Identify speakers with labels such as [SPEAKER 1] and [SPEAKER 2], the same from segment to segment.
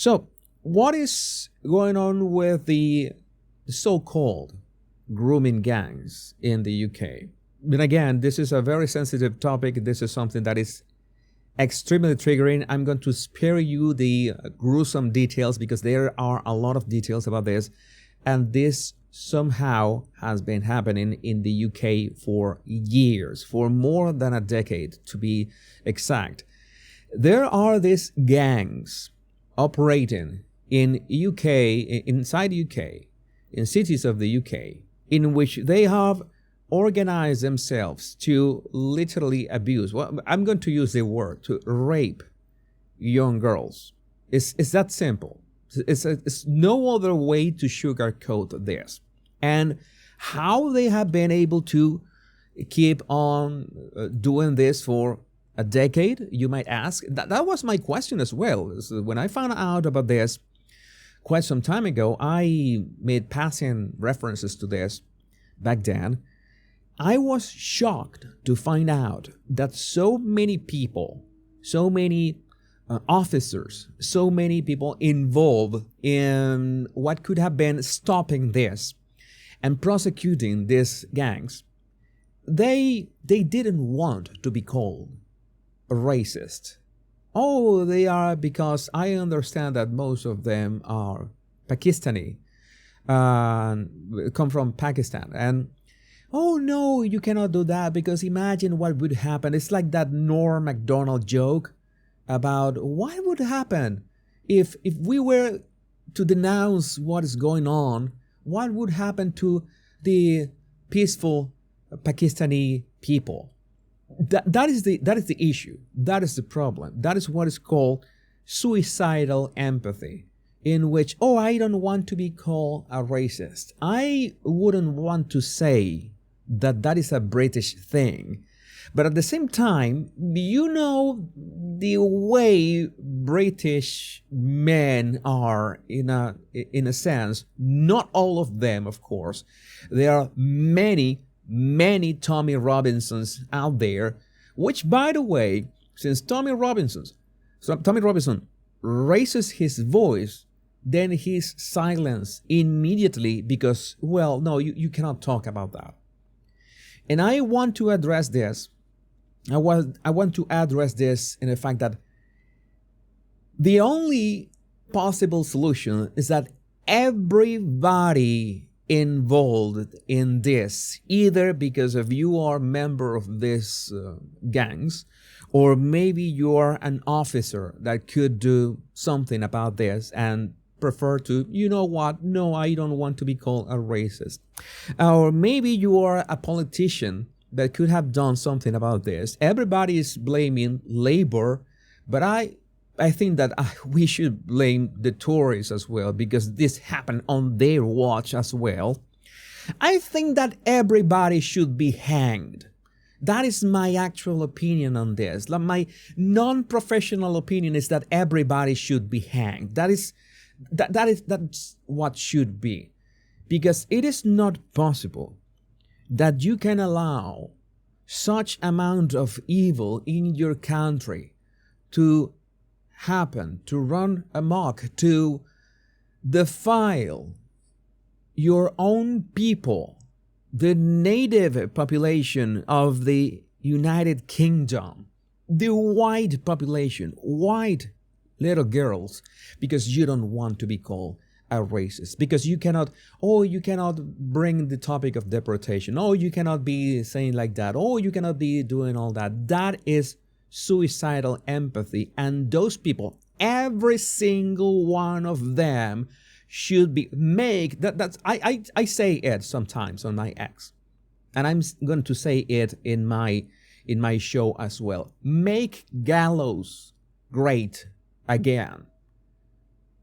[SPEAKER 1] So, what is going on with the so-called grooming gangs in the UK? And again, this is a very sensitive topic. This is something that is extremely triggering. I'm going to spare you the gruesome details because there are a lot of details about this. And this somehow has been happening in the UK for years, for more than a decade to be exact. There are these gangs operating in UK, inside UK, in cities of the UK, in which they have organized themselves to literally abuse. Well, I'm going to use the word, to rape young girls. It's that simple. It's no other way to sugarcoat this. And how they have been able to keep on doing this for a decade, you might ask. That was my question as well. So when I found out about this quite some time ago, I made passing references to this back then. I was shocked to find out that so many people, so many officers, so many people involved in what could have been stopping this and prosecuting these gangs, they didn't want to be called racist. Oh, they are, because I understand that most of them are Pakistani, come from Pakistan, and oh no, you cannot do that because imagine what would happen. It's like that Norm Macdonald joke about what would happen if we were to denounce what is going on. What would happen to the peaceful Pakistani people? That is the issue. That is the problem. That is what is called suicidal empathy, in which, oh, I don't want to be called a racist. I wouldn't want to say that is a British thing. But at the same time, you know the way British men are in a sense, not all of them, of course. There are many Tommy Robinsons out there, which, by the way, since Tommy Robinson raises his voice, then he's silenced immediately because, well, no, you cannot talk about that. And I want to address this. I want to address this in the fact that the only possible solution is that everybody involved in this, either because of you are a member of these gangs, or maybe you are an officer that could do something about this and prefer to, you know what, no, I don't want to be called a racist. Or maybe you are a politician that could have done something about this. Everybody is blaming Labour, but I think that we should blame the Tories as well, because this happened on their watch as well. I think that everybody should be hanged. That is my actual opinion on this. My non-professional opinion is that everybody should be hanged. That's what should be. Because it is not possible that you can allow such amount of evil in your country to happen, to run amok, to defile your own people, the native population of the United Kingdom, the white population, white little girls, because you don't want to be called a racist, because you cannot bring the topic of deportation, you cannot be saying like that, you cannot be doing all that. That is suicidal empathy, and those people, every single one of them, should be I say it sometimes on my X, and I'm going to say it in my show as well. Make gallows great again.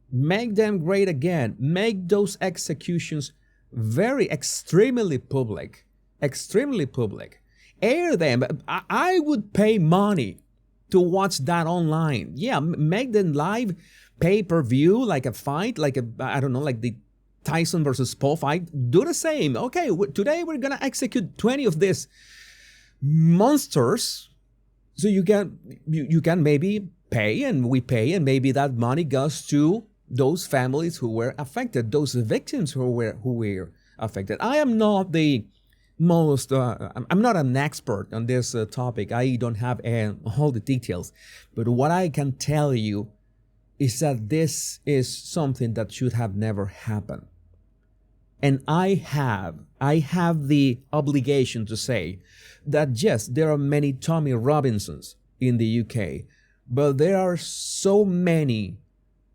[SPEAKER 1] Make them great again. Make those executions extremely public. Air them. I would pay money to watch that online. Yeah, make them live, pay-per-view, like a fight, like the Tyson versus Paul fight. Do the same. Okay, today we're gonna execute 20 of these monsters. So you can maybe pay, and we pay, and maybe that money goes to those families who were affected, those victims who were affected. I am not the most I'm not an expert on this topic. I don't have all the details, but what I can tell you is that this is something that should have never happened. And I have the obligation to say that yes, there are many Tommy Robinsons in the UK, but there are so many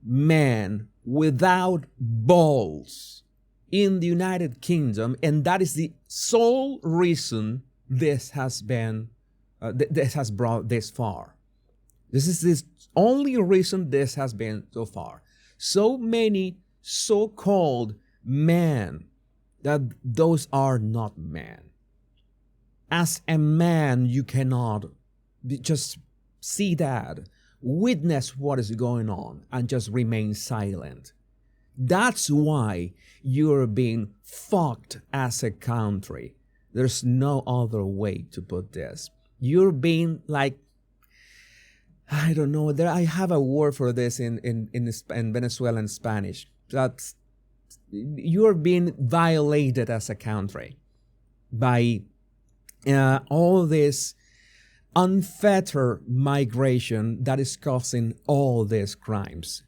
[SPEAKER 1] men without balls in the United Kingdom, and that is the sole reason this has been this has brought this far. This is the only reason this has been so far. So many so-called men that those are not men. As a man, you cannot just see that, witness what is going on, and just remain silent. That's why you're being fucked as a country. There's no other way to put this. You're being like, I don't know, I have a word for this in Venezuelan Spanish. That's, you're being violated as a country by all this unfettered migration that is causing all these crimes.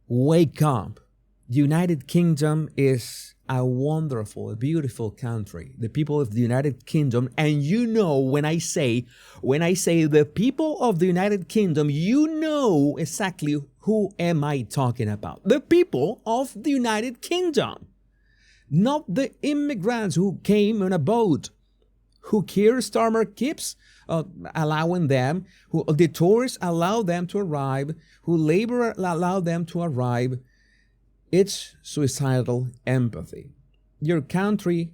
[SPEAKER 1] Wake up. The United Kingdom is a wonderful, beautiful country. The people of the United Kingdom, and you know when I say the people of the United Kingdom, you know exactly who am I talking about. The people of the United Kingdom. Not the immigrants who came on a boat, who Keir Starmer keeps allowing them, who the tourists allow them to arrive, who Labour allow them to arrive. It's suicidal empathy. Your country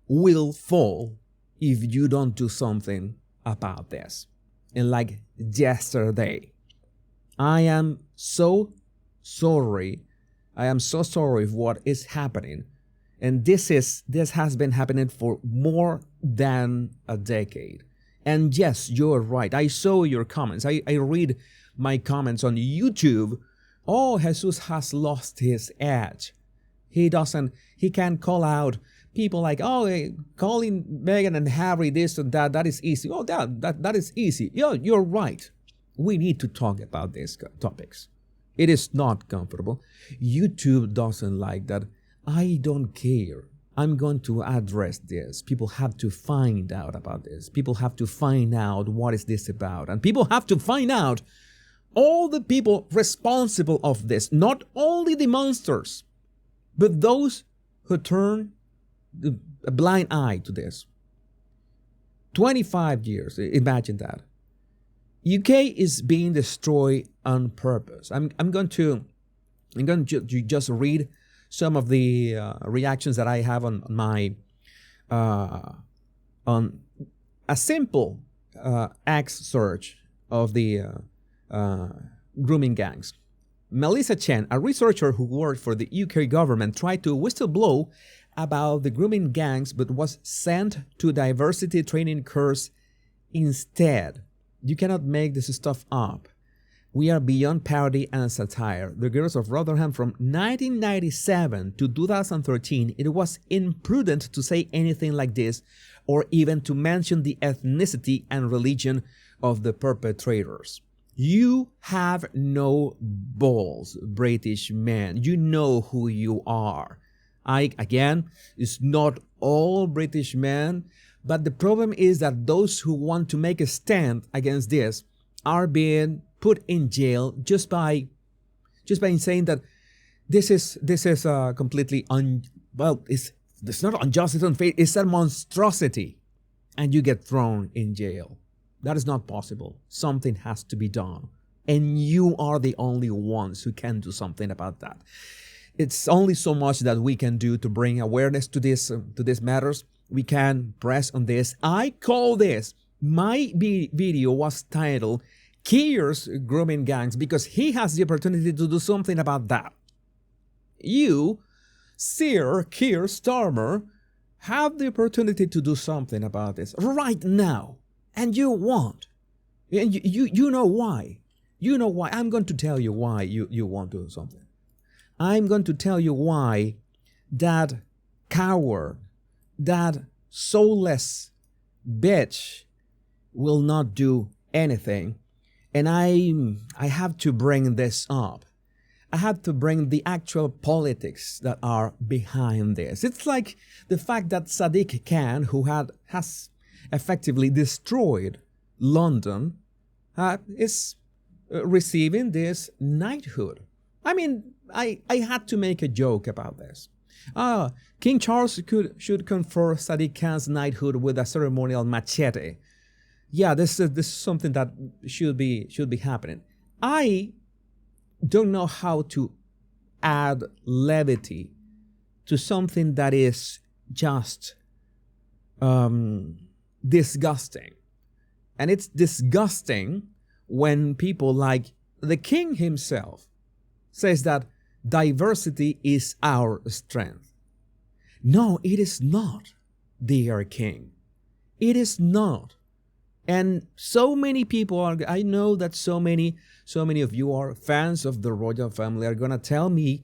[SPEAKER 1] will fall if you don't do something about this. And like yesterday, I am so sorry. I am so sorry for what is happening. And this has been happening for more than a decade. And yes, you're right. I saw your comments. I read my comments on YouTube. Oh, Jesus has lost his edge. He can't call out people like, oh, calling Meghan and Harry this and that, that is easy. Oh, that is easy. Yeah, you're right. We need to talk about these topics. It is not comfortable. YouTube doesn't like that. I don't care. I'm going to address this. People have to find out about this. People have to find out what is this about. And people have to find out all the people responsible of this, not only the monsters, but those who turn a blind eye to this. 25 years, imagine that. UK is being destroyed on purpose. I'm going to just read some of the reactions that I have on my on a simple X search of the grooming gangs. Melissa Chen, a researcher who worked for the UK government, tried to whistleblow about the grooming gangs but was sent to diversity training course instead. You cannot make this stuff up. We are beyond parody and satire. The Girls of Rotherham from 1997 to 2013, it was imprudent to say anything like this or even to mention the ethnicity and religion of the perpetrators. You have no balls, British men. You know who you are. Again, it's not all British men, but the problem is that those who want to make a stand against this are being put in jail just by saying that this is completely it's not unjust, it's unfair, it's a monstrosity, and you get thrown in jail. That is not possible. Something has to be done, and you are the only ones who can do something about that. It's only so much that we can do to bring awareness to these matters. We can press on this. I call this, my video was titled Keir's Grooming Gangs because he has the opportunity to do something about that. You, Sir Keir Starmer, have the opportunity to do something about this right now. And you won't. And you know why. You know why? I'm going to tell you why you won't do something. I'm going to tell you why that coward, that soulless bitch will not do anything. And I have to bring this up. I have to bring the actual politics that are behind this. It's like the fact that Sadiq Khan, who has effectively destroyed London, is receiving this knighthood. I mean, I had to make a joke about this. King Charles should confer Sadiq Khan's knighthood with a ceremonial machete. Yeah, this is something that should be happening. I don't know how to add levity to something that is just disgusting. And it's disgusting when people like the king himself says that diversity is our strength. No, it is not, dear king. It is not. And so many people are, I know that so many of you are fans of the royal family, are going to tell me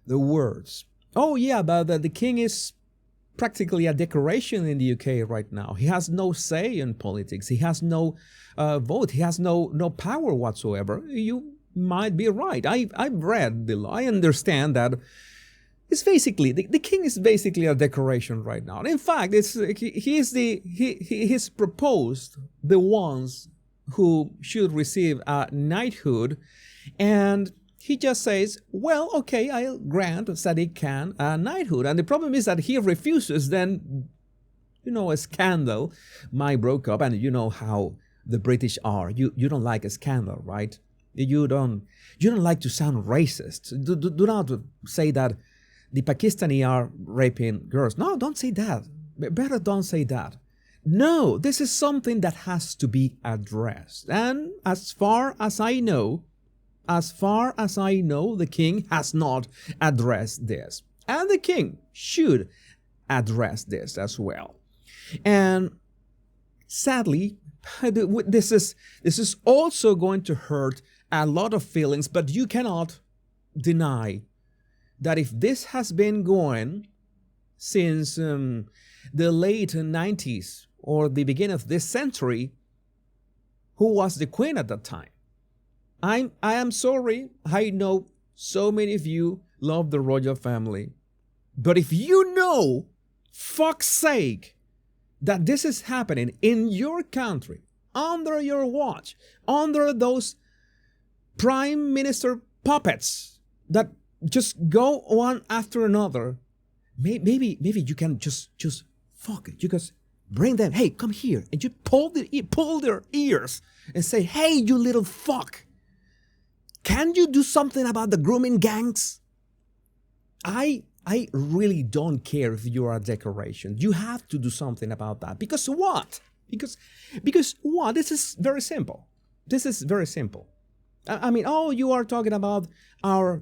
[SPEAKER 1] the words. Oh yeah, but the king is practically a decoration in the UK right now. He has no say in politics. He has no vote. He has no power whatsoever. You might be right. I've read the law. I understand that it's basically, the king is basically a decoration right now. In fact, he's proposed the ones who should receive a knighthood, and he just says, well, okay, I'll grant Sadiq Khan a knighthood. And the problem is that he refuses, then, a scandal might break up, and you know how the British are. You don't like a scandal, right? You don't like to sound racist. Do not say that the Pakistani are raping girls. No, don't say that. Better don't say that. No, this is something that has to be addressed. And as far as I know, the king has not addressed this. And the king should address this as well. And sadly, this is also going to hurt a lot of feelings, but you cannot deny that if this has been going since the late 90s or the beginning of this century, who was the queen at that time? I am sorry, I know so many of you love the royal family, but if you know, fuck's sake, that this is happening in your country, under your watch, under those prime minister puppets that just go one after another, maybe you can just fuck it. You just bring them, hey, come here, and you pull their ears and say, hey, you little fuck, can you do something about the grooming gangs? I really don't care if you are a decoration. You have to do something about that. Because what? Because what? This is very simple. I mean, you are talking about our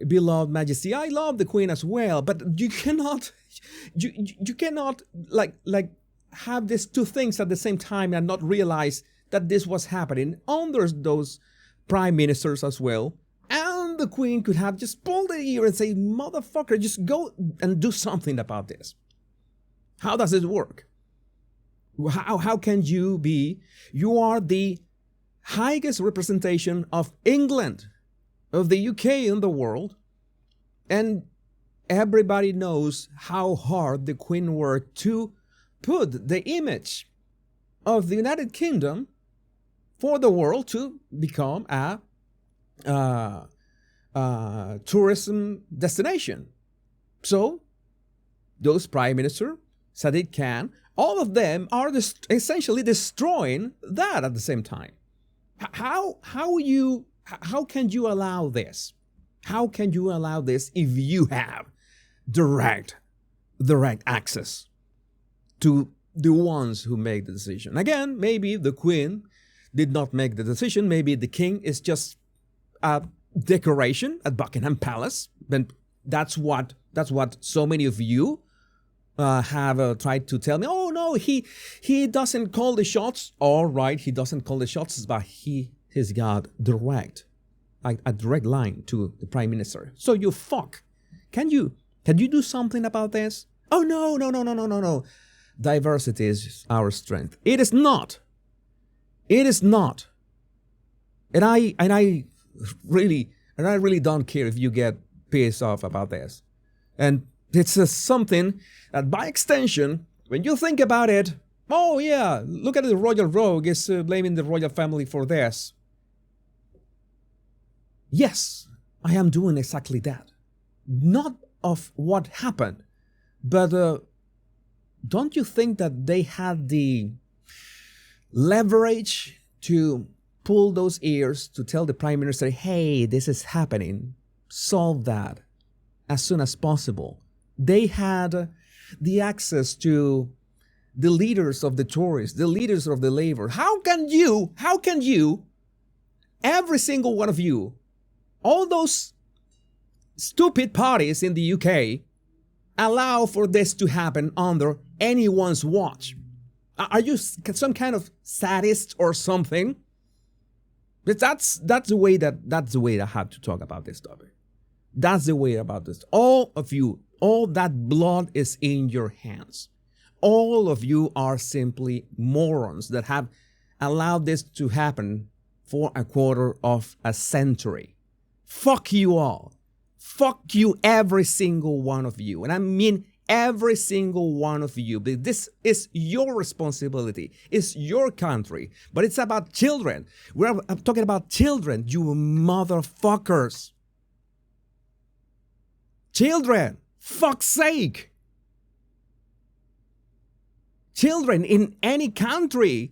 [SPEAKER 1] beloved Majesty. I love the Queen as well, but you cannot like have these two things at the same time and not realize that this was happening under those prime ministers as well. And the Queen could have just pulled the ear and say, motherfucker, just go and do something about this. How does it work? How can you are the highest representation of England, of the UK in the world, and everybody knows how hard the Queen worked to put the image of the United Kingdom for the world to become a tourism destination. So those prime minister, Sadiq Khan, all of them are essentially destroying that at the same time. How can you allow this? How can you allow this if you have direct access to the ones who make the decision? Again, maybe the Queen did not make the decision. Maybe the King is just a decoration at Buckingham Palace. But that's what so many of you have tried to tell me. Oh no, he doesn't call the shots. All right, he doesn't call the shots, but he he's got a direct line to the prime minister. So you fuck. Can you do something about this? Oh no. Diversity is our strength. It is not. It is not. And I really don't care if you get pissed off about this. And it's something that by extension, when you think about it, oh yeah, look at the royal rogue is blaming the royal family for this. Yes, I am doing exactly that. Not of what happened, but don't you think that they had the leverage to pull those ears to tell the prime minister, hey, this is happening, solve that as soon as possible? They had the access to the leaders of the Tories, the leaders of the Labour. How can you, every single one of you, all those stupid parties in the UK, allow for this to happen under anyone's watch? Are you some kind of sadist or something? But that's the way I have to talk about this topic. That's the way about this. All of you, all that blood is in your hands. All of you are simply morons that have allowed this to happen for a quarter of a century. Fuck you all. Fuck you, every single one of you. And I mean every single one of you. This is your responsibility. It's your country. But it's about children. I'm talking about children, you motherfuckers. Children, fuck's sake. Children in any country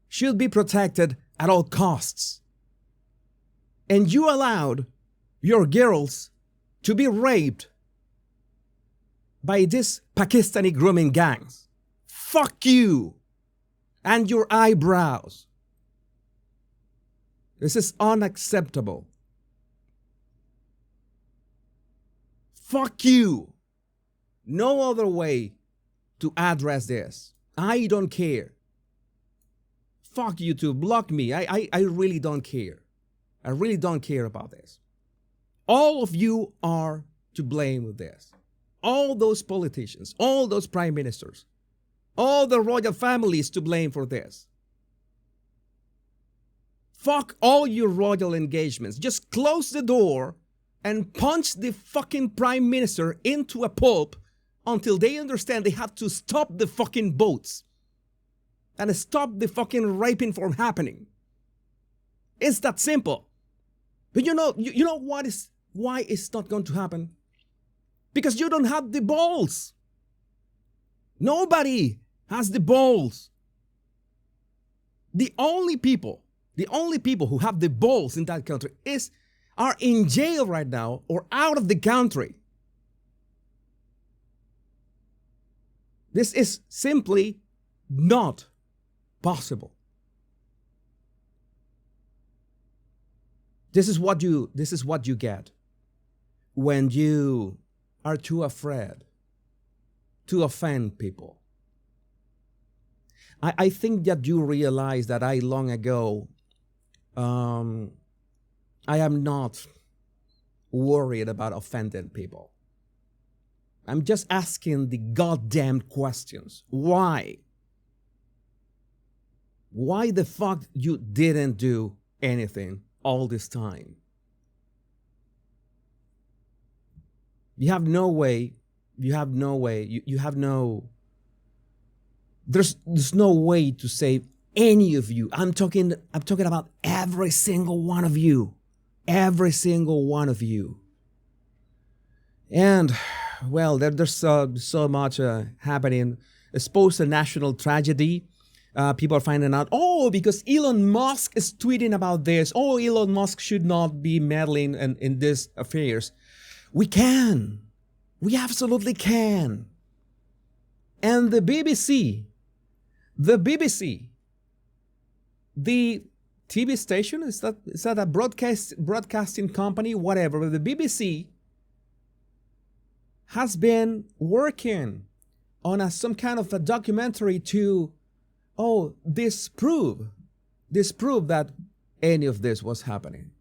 [SPEAKER 1] should be protected at all costs. And you allowed your girls to be raped by these Pakistani grooming gangs. Fuck you and your eyebrows. This is unacceptable. Fuck you. No other way to address this. I don't care. Fuck you too. Block me. I really don't care. I really don't care about this. All of you are to blame with this. All those politicians, all those prime ministers, all the royal families to blame for this. Fuck all your royal engagements. Just close the door and punch the fucking prime minister into a pulp until they understand they have to stop the fucking boats and stop the fucking raping from happening. It's that simple. But you know why it's not going to happen? Because you don't have the balls. Nobody has the balls. The only people who have the balls in that country are in jail right now or out of the country. This is simply not possible. This is what you get when you are too afraid to offend people. I think that you realize that I long ago, I am not worried about offending people. I'm just asking the goddamn questions. Why? Why the fuck you didn't do anything all this time? You have no way. There's no way to save any of you. I'm talking about every single one of you. Every single one of you. And, well, there's so much happening. It's supposed a national tragedy. People are finding out, because Elon Musk is tweeting about this. Elon Musk should not be meddling in these affairs. We can. We absolutely can. And the BBC, the TV station, is that a broadcasting company, whatever. The BBC has been working on some kind of a documentary to disprove disprove that any of this was happening.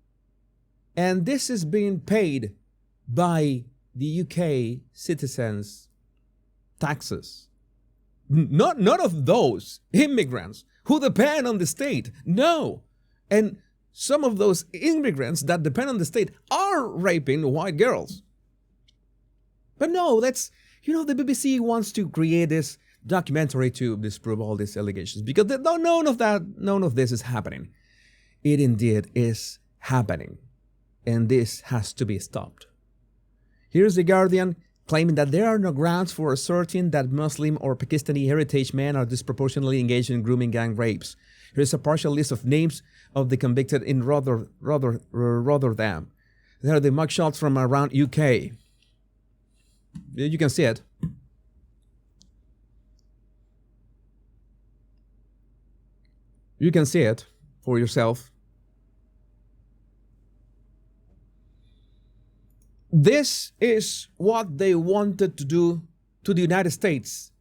[SPEAKER 1] And this is being paid by the UK citizens' taxes. Not of those immigrants who depend on the state. No. And some of those immigrants that depend on the state are raping white girls. But no, the BBC wants to create this documentary to disprove all these allegations because none of this is happening. It indeed is happening. And this has to be stopped. Here's The Guardian claiming that there are no grounds for asserting that Muslim or Pakistani heritage men are disproportionately engaged in grooming gang rapes. Here's a partial list of names of the convicted in Rotterdam. There are the mugshots from around UK. You can see it. You can see it for yourself. This is what they wanted to do to the United States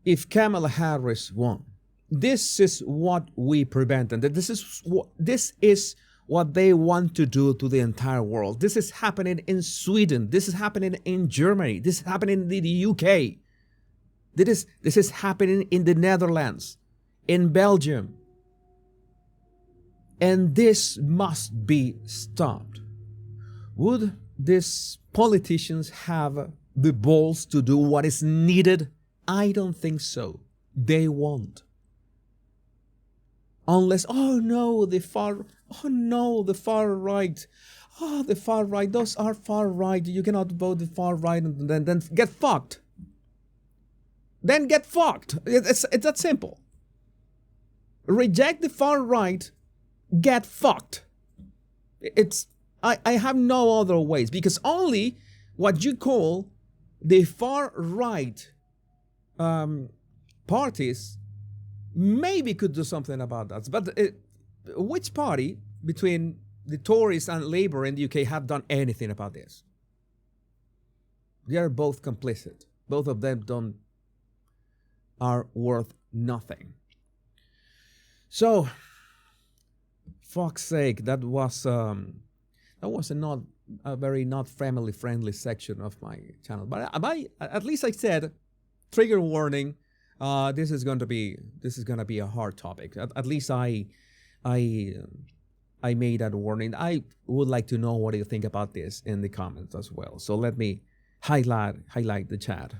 [SPEAKER 1] if Kamala Harris won. This is what we prevented. This is what they want to do to the entire world. This is happening in Sweden. This is happening in Germany. This is happening in the UK. This is happening in the Netherlands, in Belgium. And this must be stopped. Would these politicians have the balls to do what is needed? I don't think so. They won't. Unless, the far right. The far right. Those are far right. You cannot vote the far right and then get fucked. Then get fucked. It's that simple. Reject the far right. Get fucked. I have no other ways, because only what you call the far right parties maybe could do something about that. But which party between the Tories and Labour in the UK have done anything about this? They are both complicit. Both of them are worth nothing. So, fuck's sake, that was not a very not family friendly section of my channel. But at least I said, trigger warning. This is gonna be a hard topic. At least I made that warning. I would like to know what you think about this in the comments as well. So let me highlight the chat.